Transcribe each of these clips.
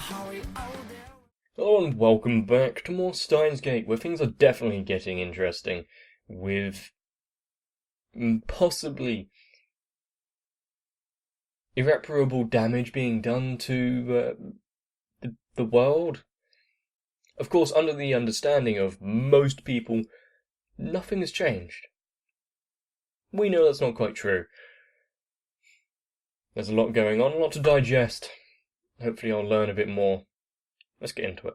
Hello and welcome back to more Steins where things are definitely getting interesting, with possibly irreparable damage being done to the world. Of course, under the understanding of most people, nothing has changed. We know that's not quite true. There's a lot going on, a lot to digest. Hopefully I'll learn a bit more. Let's get into it.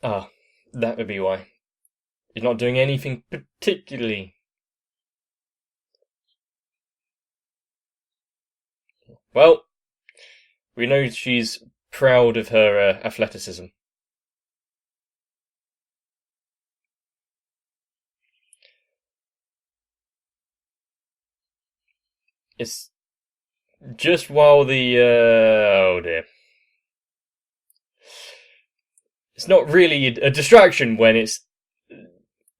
Ah, that would be why. He's not doing anything particularly. Well, we know she's proud of her athleticism. It's just while oh dear. It's not really a distraction when it's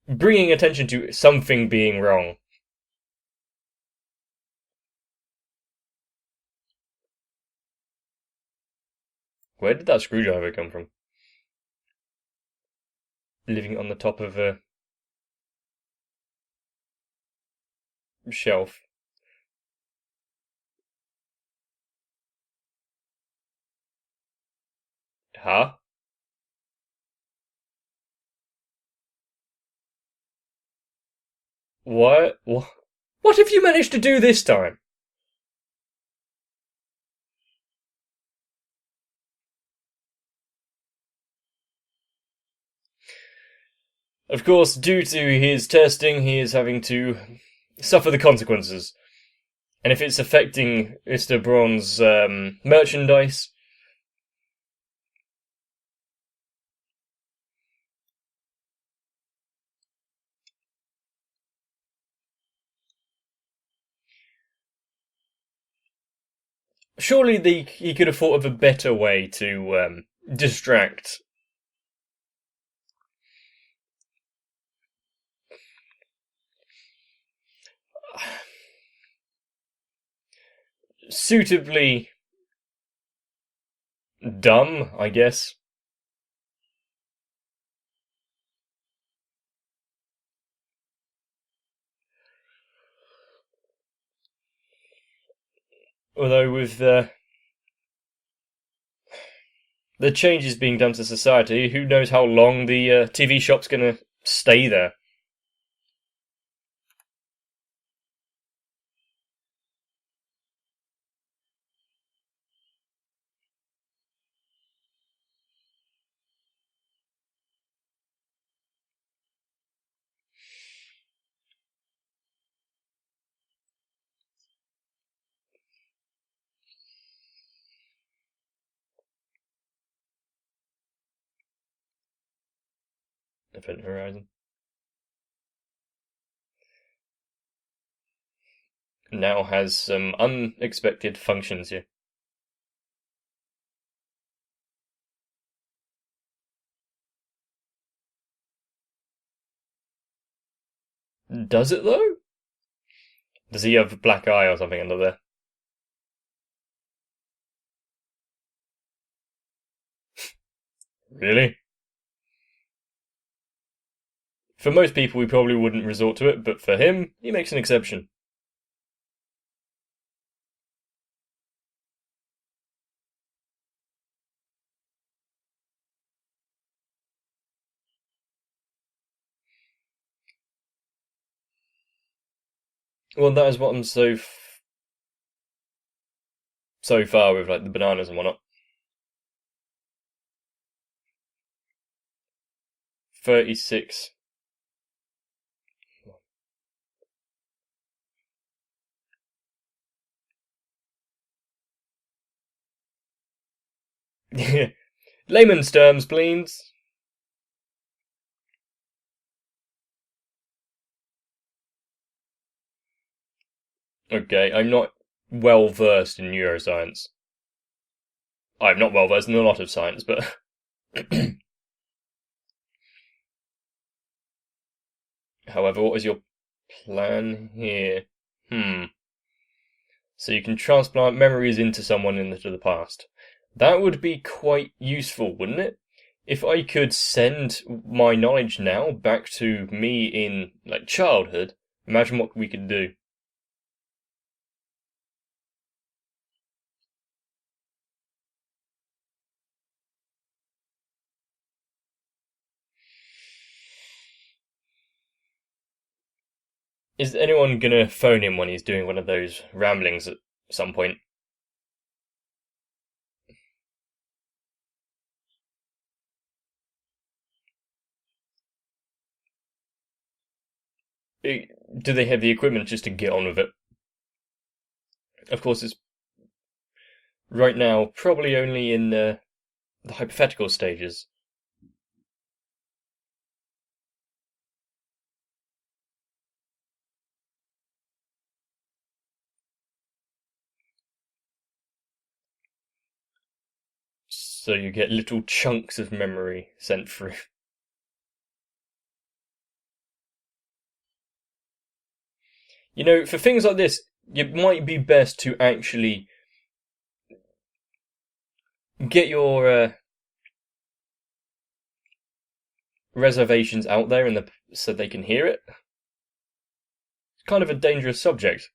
bringing attention to something being wrong. Where did that screwdriver come from? Living on the top of a shelf. Huh? What? What have you managed to do this time? Of course, due to his testing, he is having to suffer the consequences. And if it's affecting Mr. Braun's merchandise, surely he could have thought of a better way to distract. Suitably dumb, I guess. Although with the changes being done to society, who knows how long the TV shop's going to stay there. Event Horizon. Now has some unexpected functions here. Does it though? Does he have a black eye or something under there? Really? For most people, we probably wouldn't resort to it, but for him, he makes an exception. Well, that is what I'm so far with, like, the bananas and whatnot. 36. Layman's terms, please. Okay, I'm not well versed in neuroscience. I'm not well versed in a lot of science, but however, what is your Plan here. Hmm. So you can transplant memories into someone into the past. That would be quite useful, wouldn't it? If I could send my knowledge now back to me in, like, childhood, imagine what we could do. Is anyone gonna phone him when he's doing one of those ramblings at some point? Do they have the equipment just to get on with it? Of course, it's right now probably only in the hypothetical stages. So you get little chunks of memory sent through. You know, for things like this, it might be best to actually get your reservations out there so they can hear it. It's kind of a dangerous subject.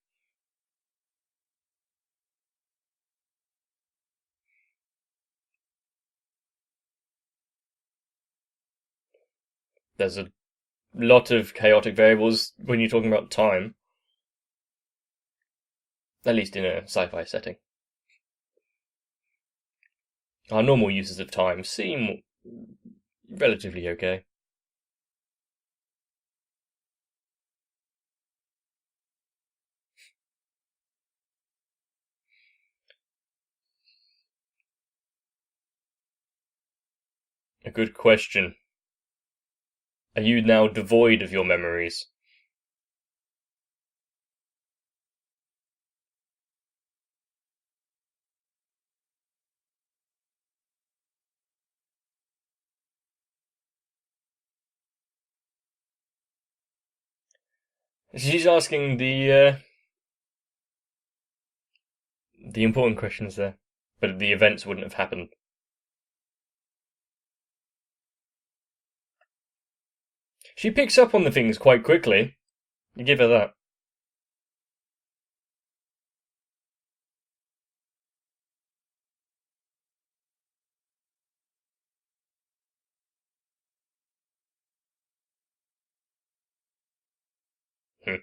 There's a lot of chaotic variables when you're talking about time, at least in a sci-fi setting. Our normal uses of time seem relatively okay. A good question. Are you now devoid of your memories? She's asking the important questions there, but the events wouldn't have happened. She picks up on the things quite quickly. You give her that. Hmm.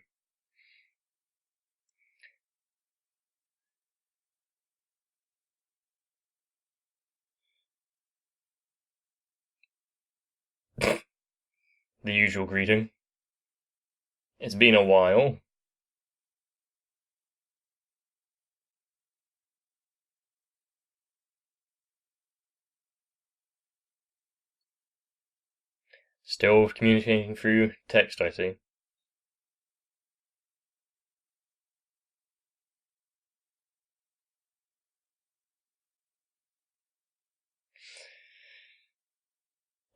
The usual greeting. It's been a while. Still communicating through text, I see.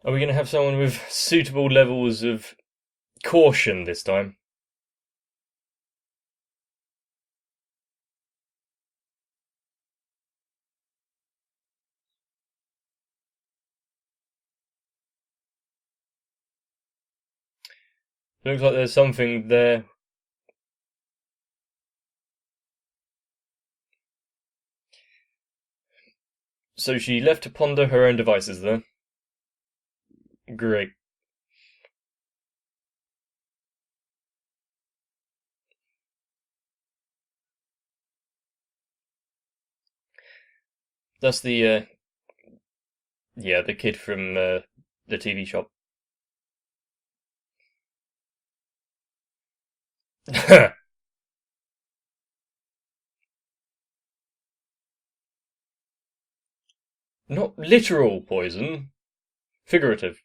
Are we going to have someone with suitable levels of caution this time? Looks like there's something there. So she left to ponder her own devices there. Great. That's the kid from the TV shop. Not literal poison, figurative.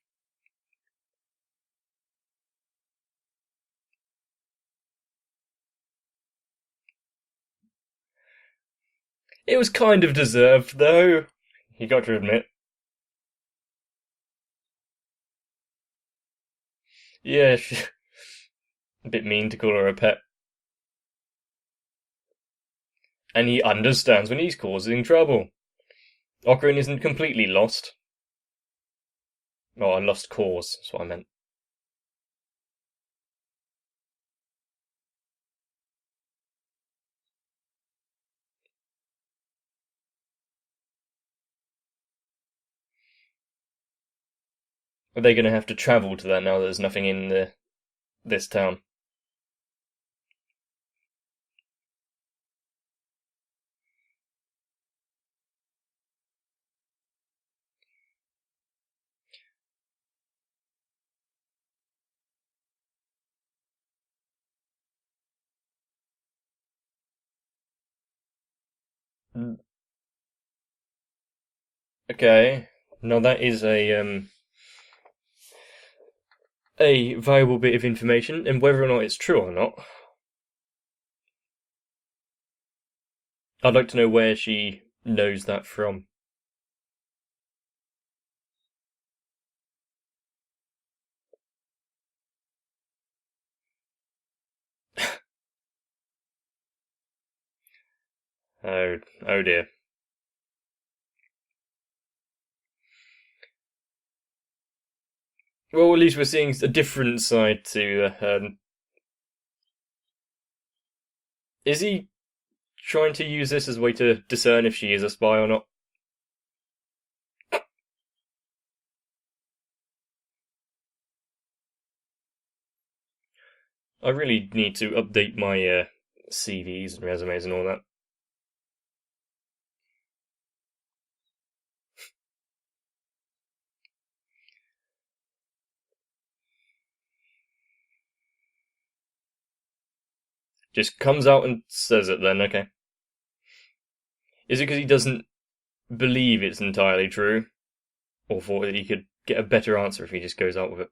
It was kind of deserved, though. You got to admit. Yeah, A bit mean to call her a pet. And he understands when he's causing trouble. Ocarina isn't completely lost. Oh, a lost cause, that's what I meant. Are they going to have to travel to that now that there's nothing in this town? Okay. Now that is a valuable bit of information, and whether or not it's true or not, I'd like to know where she knows that from. Oh dear. Well, at least we're seeing a different side to. Is he trying to use this as a way to discern if she is a spy or not? I really need to update my CVs and resumes and all that. Just comes out and says it then, okay. Is it because he doesn't believe it's entirely true? Or thought that he could get a better answer if he just goes out with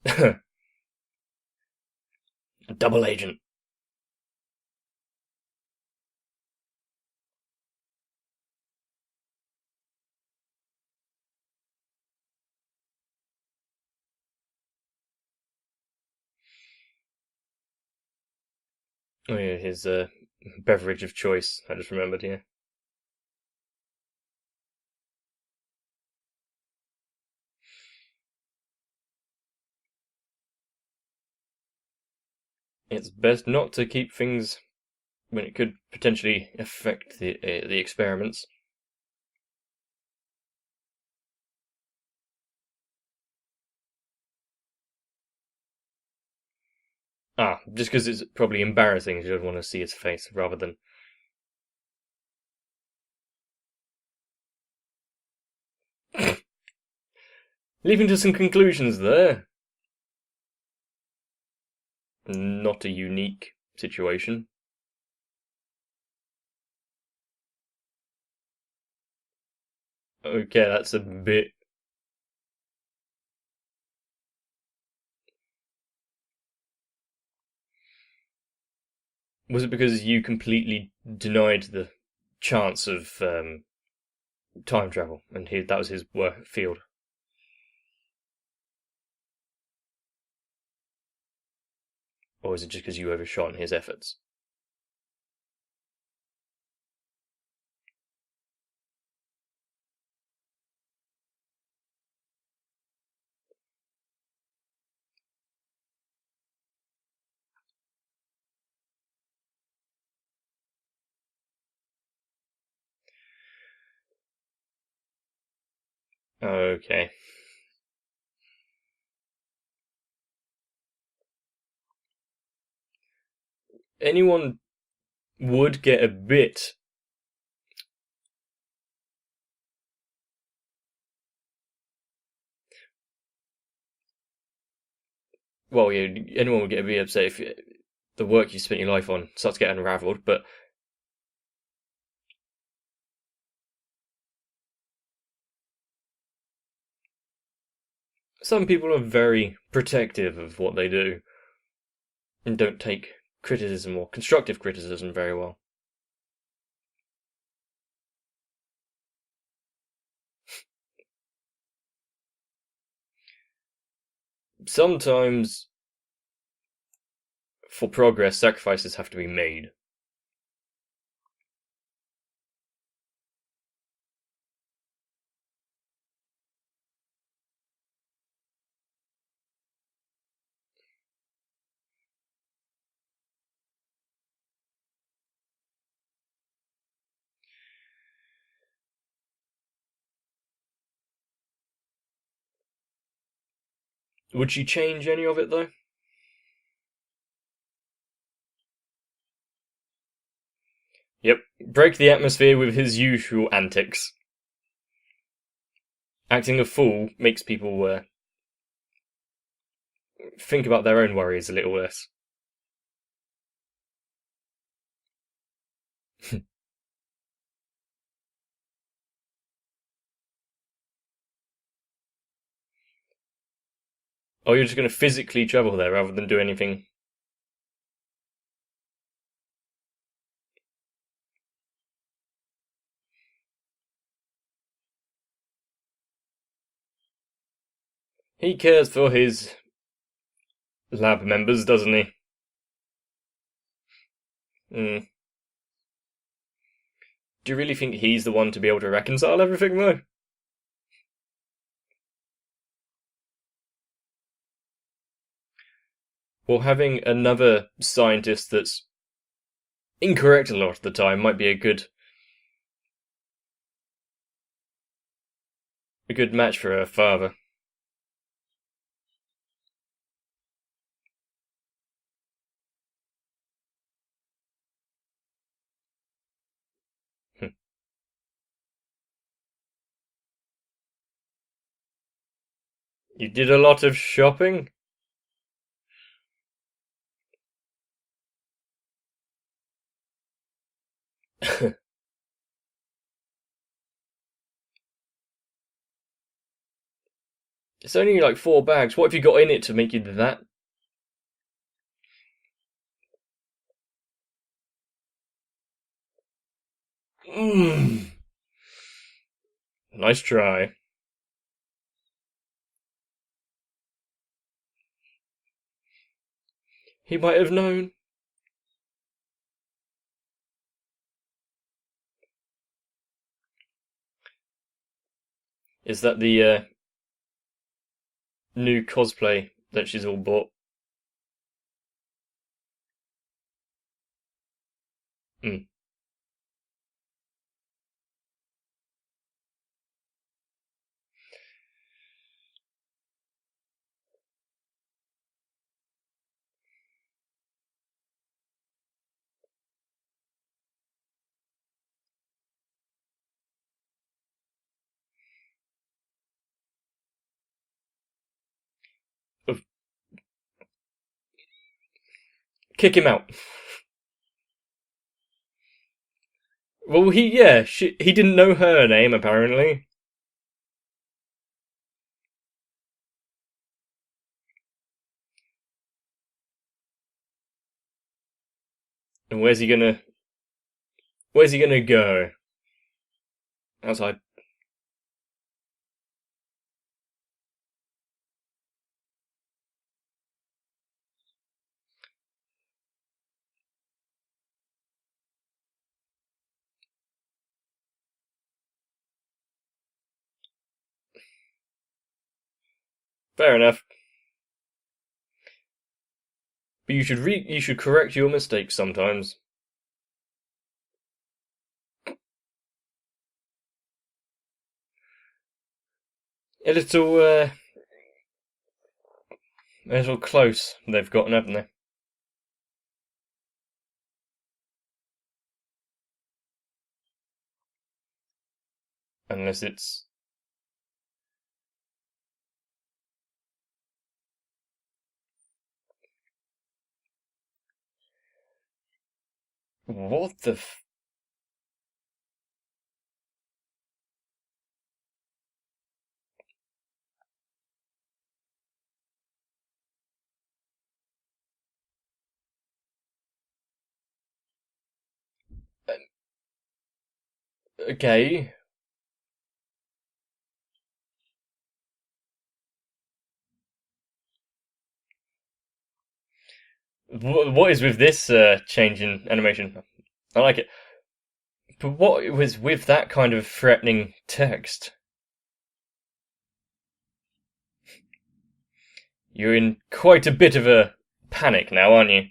it? A double agent. Oh yeah, his beverage of choice. I just remembered, yeah. It's best not to keep things when it could potentially affect the experiments. Ah, just because it's probably embarrassing, you don't want to see his face rather than. Leaving to some conclusions there. Not a unique situation. Okay, that's a bit. Was it because you completely denied the chance of time travel, and that was his work field? Or is it just because you overshot in his efforts? Okay. Anyone would get a bit. Well, yeah, anyone would get a bit upset if the work you spent your life on starts getting unravelled, but some people are very protective of what they do and don't take criticism or constructive criticism very well. sometimes, for progress, sacrifices have to be made. Would she change any of it, though? Yep, break the atmosphere with his usual antics. Acting a fool makes people think about their own worries a little less. Oh, you're just going to physically travel there rather than do anything. He cares for his lab members, doesn't he? Mm. Do you really think he's the one to be able to reconcile everything, though? Or having another scientist that's incorrect a lot of the time might be a good match for her father. You did a lot of shopping? It's only like 4 bags. What have you got in it to make you that? Mmm. Nice try. He might have known. Is that the new cosplay that she's all bought? Mm. Kick him out. Well, he didn't know her name, apparently. And where's he gonna go? Outside. Fair enough. But you should correct your mistakes sometimes. A little close they've gotten, haven't they? Unless it's what the okay. What is with this change in animation? I like it. But what was with that kind of threatening text? You're in quite a bit of a panic now, aren't you?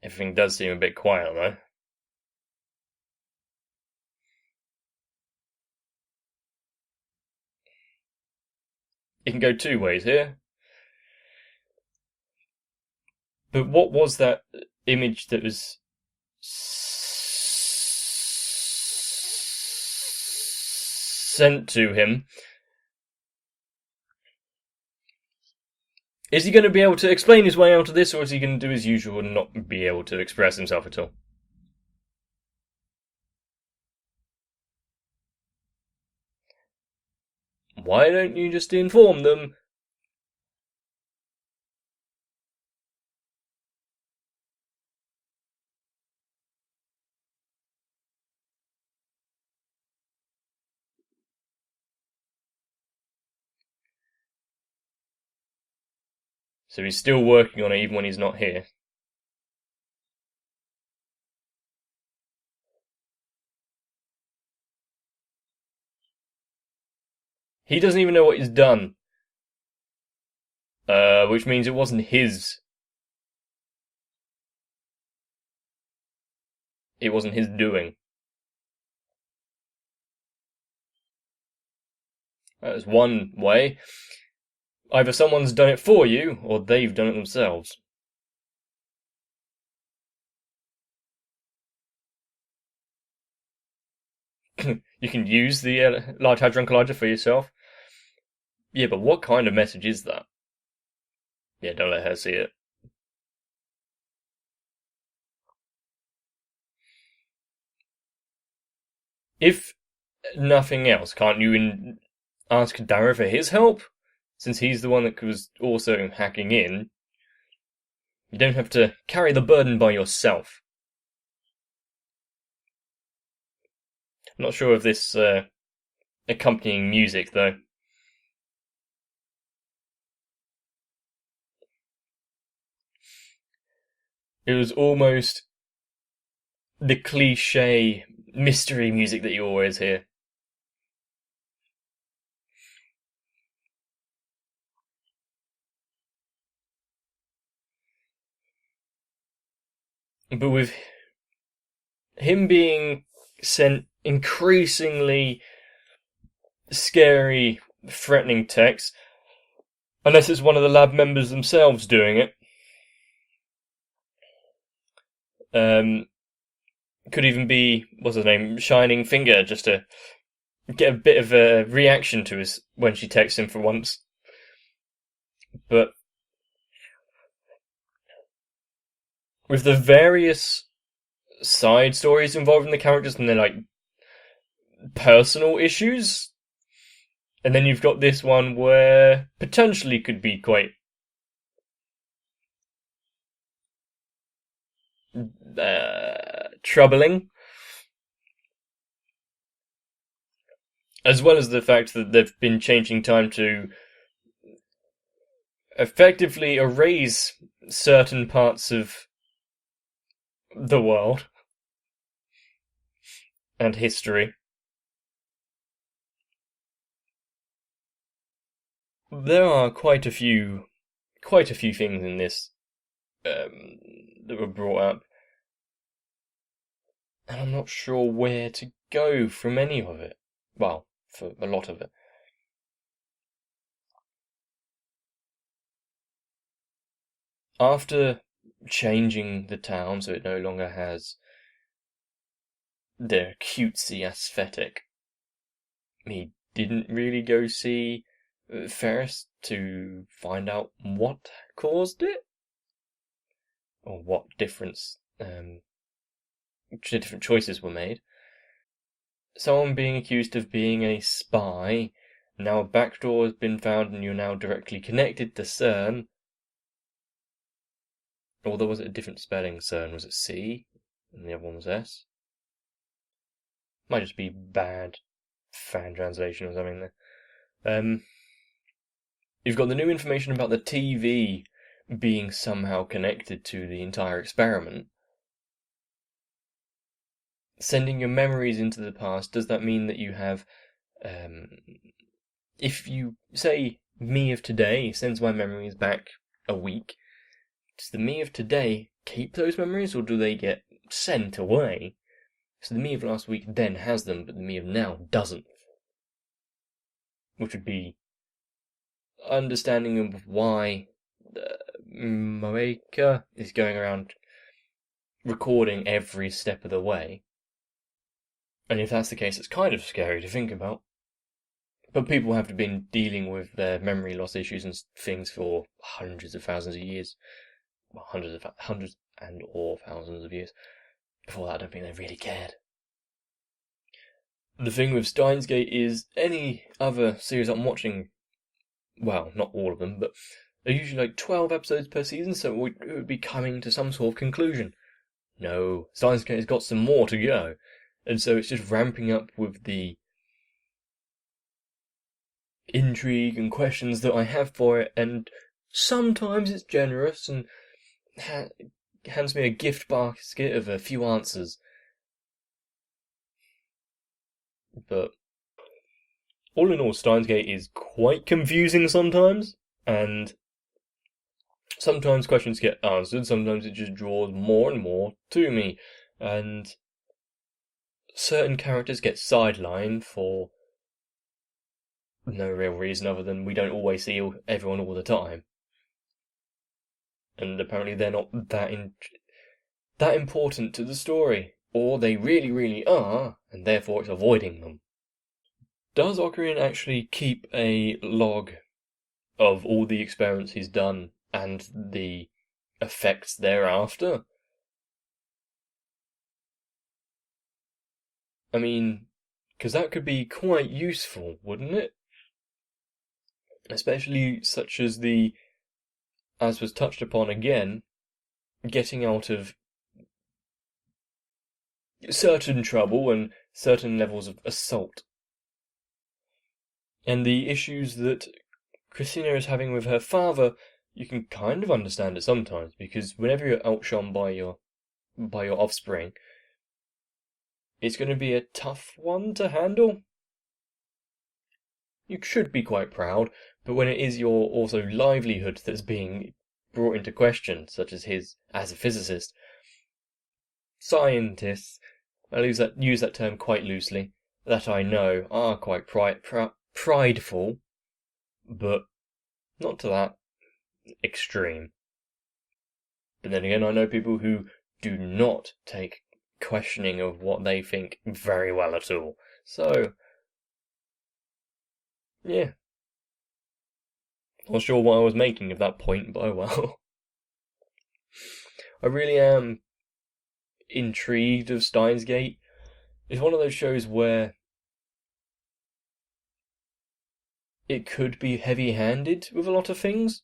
Everything does seem a bit quiet, though. It can go two ways here. But what was that image that was sent to him? Is he going to be able to explain his way out of this, or is he going to do his usual and not be able to express himself at all? Why don't you just inform them? So he's still working on it even when he's not here. He doesn't even know what he's done. Which means it wasn't his. It wasn't his doing. That's one way. Either someone's done it for you, or they've done it themselves. You can use the Large Hadron Collider for yourself. Yeah, but what kind of message is that? Yeah, don't let her see it. If nothing else, can't you ask Dara for his help? Since he's the one that was also hacking in, you don't have to carry the burden by yourself. I'm not sure of this accompanying music, though. It was almost the cliche mystery music that you always hear. But with him being sent increasingly scary, threatening texts, unless it's one of the lab members themselves doing it, could even be, what's his name, Shining Finger, just to get a bit of a reaction to us when she texts him for once. But with the various side stories involving the characters and their like personal issues, and then you've got this one where potentially could be quite troubling, as well as the fact that they've been changing time to effectively erase certain parts of the world and history. There are quite a few things in this that were brought up, and I'm not sure where to go from any of it. Well, for a lot of it. After changing the town so it no longer has the cutesy aesthetic, he didn't really go see Ferris to find out what caused it, or what difference different choices were made. Someone being accused of being a spy. Now a backdoor has been found, and you're now directly connected to CERN. Although was it a different spelling? CERN, was it C, and the other one was S? Might just be bad fan translation or something there. You've got the new information about the TV being somehow connected to the entire experiment. Sending your memories into the past, does that mean that you have... if you say me of today sends my memories back a week, does the me of today keep those memories, or do they get sent away? So the me of last week then has them, but the me of now doesn't. Which would be understanding of why Moeka is going around recording every step of the way. And if that's the case, it's kind of scary to think about. But people have been dealing with their memory loss issues and things for hundreds of thousands of years. Well, hundreds and or thousands of years. Before that, I don't think they really cared. The thing with Steins Gate is any other series I'm watching, well, not all of them, but they're usually like 12 episodes per season, so it would be coming to some sort of conclusion. No, Steins Gate has got some more to go. And so it's just ramping up with the intrigue and questions that I have for it, and sometimes it's generous and hands me a gift basket of a few answers. But all in all, Steins Gate is quite confusing sometimes, and sometimes questions get answered, sometimes it just draws more and more to me, and certain characters get sidelined for no real reason other than we don't always see everyone all the time. And apparently they're not that important to the story. Or they really, really are, and therefore it's avoiding them. Does Ocarina actually keep a log of all the experiments he's done and the effects thereafter? I mean, because that could be quite useful, wouldn't it? Especially such as as was touched upon again, getting out of certain trouble and certain levels of assault. And the issues that Christina is having with her father, you can kind of understand it sometimes, because whenever you're outshone by your offspring, it's going to be a tough one to handle. You should be quite proud, but when it is your also livelihood that's being brought into question, such as his as a physicist, scientists, I use that term quite loosely, that I know are quite prideful, but not to that extreme. But then again, I know people who do not take questioning of what they think very well at all. So, yeah. Not sure what I was making of that point, but oh well. I really am intrigued of Steins Gate. It's one of those shows where it could be heavy-handed with a lot of things,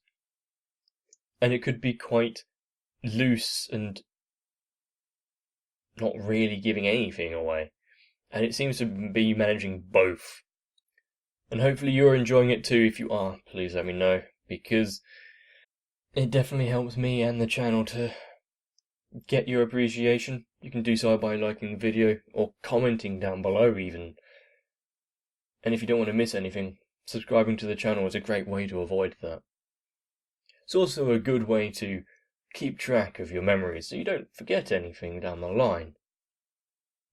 and it could be quite loose and not really giving anything away. And it seems to be managing both. And hopefully you're enjoying it too. If you are, please let me know, because it definitely helps me and the channel to get your appreciation. You can do so by liking the video or commenting down below even. And if you don't want to miss anything, subscribing to the channel is a great way to avoid that. It's also a good way to keep track of your memories so you don't forget anything down the line.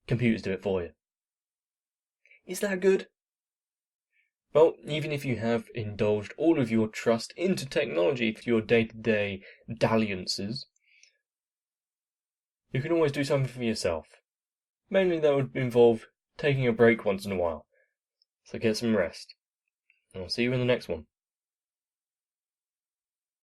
Computers do it for you. Is that good? Well, even if you have indulged all of your trust into technology for your day-to-day dalliances, you can always do something for yourself. Mainly that would involve taking a break once in a while. So get some rest. And I'll see you in the next one.